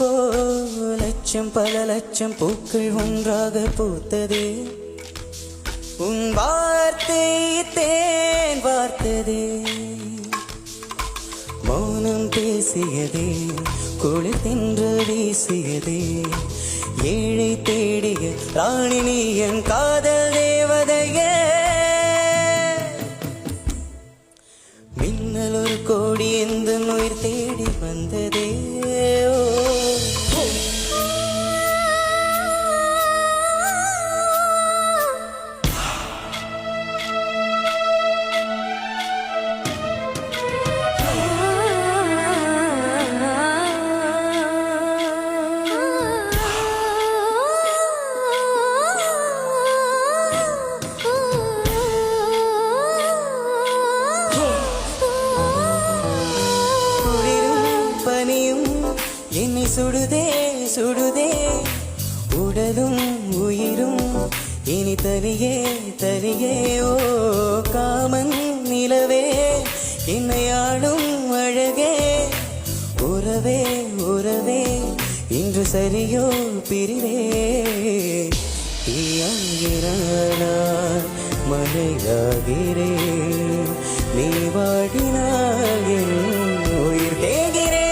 ஓ லட்சம் பல லட்சம் பூக்கள் ஒன்றாக பூத்ததே, உன் வார்த்தை தேன் வார்த்ததே, மௌனம் பேசியதே, குளிர் தின்று வீசியதே, ஏழை தேடிய ராணி நீ என் காதல் தேவதையே, மின்னல் ஒரு கோடி எந்த உயிர் தேடி வந்ததே. என்னை சுடுதே சுடுதே உடலும் உயிரும் இனி தனியே தனியே, ஓ காமன் நிலவே என்னை ஆளும் அழகே, உறவே உறவே இன்று சரியோ பிரிவே, தீயாகிறானா மழையாகிறேன், நீ வாடினால் என் உயிர் தேகிறேன்.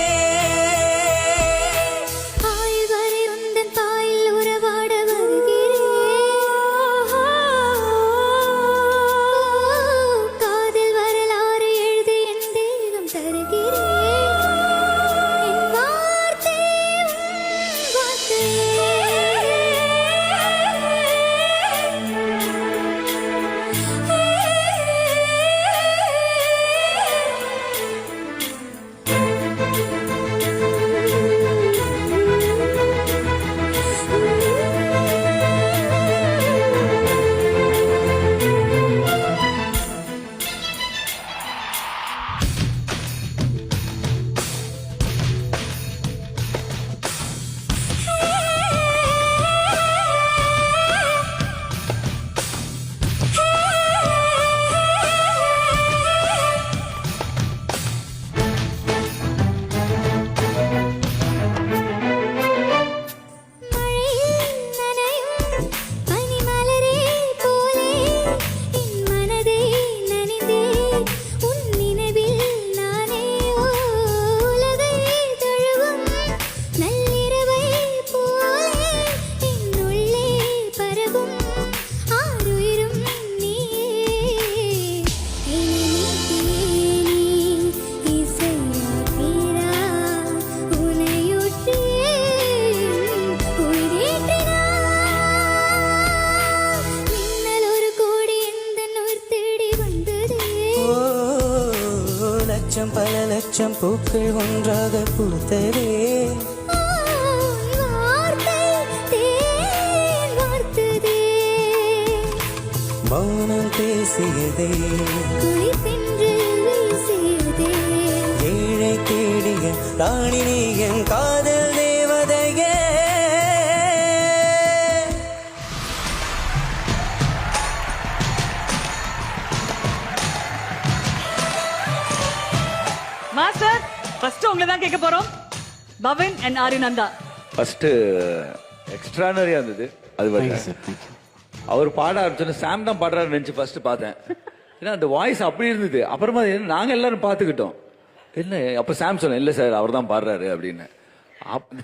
லட்சம் பல லட்சம் பூக்கள் ஒன்றாக பூத்ததே, மௌனம் பேசியதே, ஏழை தேடிய ராணி நீ என் காதல் தேவதையே. மாஸ்டர் ஃபர்ஸ்ட் உங்களை தான் கேட்க போறோம். பவன் அண்ட் ஆரியநந்தா. ஃபர்ஸ்ட் எக்ஸ்ட்ரானரியா இருந்தது. அது வந்து அவர் பாட ஆரம்பிச்சோன்னு சாம் தான் பாடுறாரு நினைச்சு ஃபர்ஸ்ட் பார்த்தேன். ஏன்னா அந்த வாய்ஸ் அப்படி இருந்தது. அப்புறமா நாங்க எல்லாரும் பார்த்துக்கிட்டோம். என்ன அப்ப சாம் சொன்னேன், இல்லை சார் அவர் தான் பாடுறாரு அப்படின்னு.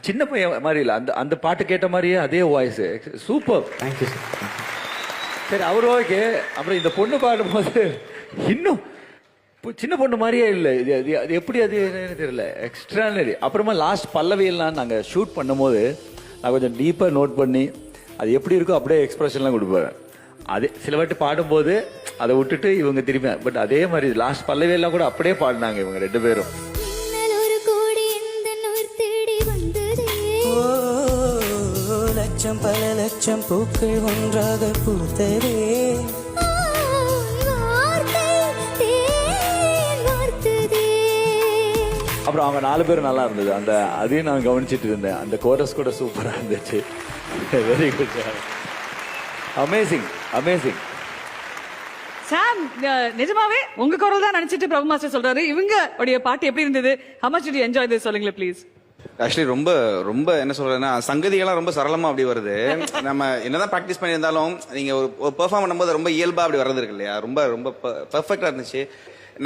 சின்ன பையன் மாதிரி இல்லை, அந்த அந்த பாட்டு கேட்ட மாதிரியே அதே வாய்ஸ். Super, thank you sir. சரி அவர் ஓகே. அப்புறம் இந்த பொண்ணு பாடும்போது இன்னும் சின்ன பொண்ணு மாதிரியே இல்லை. அது எப்படி அது தெரியல, எக்ஸ்ட்ரானரி. அப்புறமா லாஸ்ட் பல்லவியெல்லாம் நாங்கள் ஷூட் பண்ணும்போது நான் கொஞ்சம் டீப்பாக நோட் பண்ணி அது எப்படி இருக்கோ அப்படியே எக்ஸ்பிரஷன்லாம் கொடுப்பேன். அதே சில வாட்டி பாடும்போது அதை விட்டுட்டு இவங்க திரும்பி, பட் அதே மாதிரி லாஸ்ட் பல்லவியெல்லாம் கூட அப்படியே பாடினாங்க இவங்க ரெண்டு பேரும். லட்சம் பல லட்சம் பூக்கள் ஒன்றாக பூத்ததே, அப்புறம் அவங்க 4 பேரும் நல்லா இருந்தது. அந்த அதையும் நான் கவனிச்சிட்டு இருந்தேன். அந்த கோரஸ் கூட சூப்பராக இருந்துச்சு. Very good, amazing amazing. Sam, நிஜமாவே உங்க குரல் தான் நினைச்சிட்டு பிரபு மாஸ்டர் சொல்றாரு. இவங்க உடைய பாட்டு எப்படி இருந்தது? How much did you enjoy this? சொல்லுங்களேன் ப்ளீஸ். ஆக்சுவலி ரொம்ப ரொம்ப என்ன சொல்றதுன்னா சங்கதிகள்லாம் ரொம்ப சரளமா அப்படி வருது. நம்ம என்னதான் ப்ராக்டிஸ் பண்ணியிருந்தாலும் நீங்க ஒரு பெர்ஃபார்ம் பண்ணும்போது ரொம்ப இயல்பா அப்படி வர்றது இருக்கு இல்லையா, ரொம்ப ரொம்ப பெர்ஃபெக்டா இருந்துச்சு.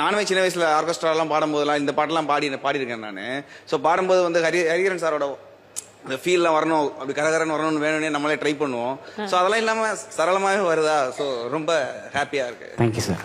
நானுமே சின்ன வயசுல ஆர்கெஸ்ட்ராலாம் பாடும்போதெல்லாம் இந்த பாட்டெல்லாம் பாடியிருக்கேன் நான். ஸோ பாடும்போது வந்து ஹரிஹரன் சாரோட இந்த ஃபீல்லாம் வரணும், அப்படி கரகரன்னு வரணும்னு வேணும்னே நம்மளே ட்ரை பண்ணுவோம். ஸோ அதெல்லாம் இல்லாமல் சரளமாகவே வருதா, ஸோ ரொம்ப ஹாப்பியாக இருக்கு. Thank you sir.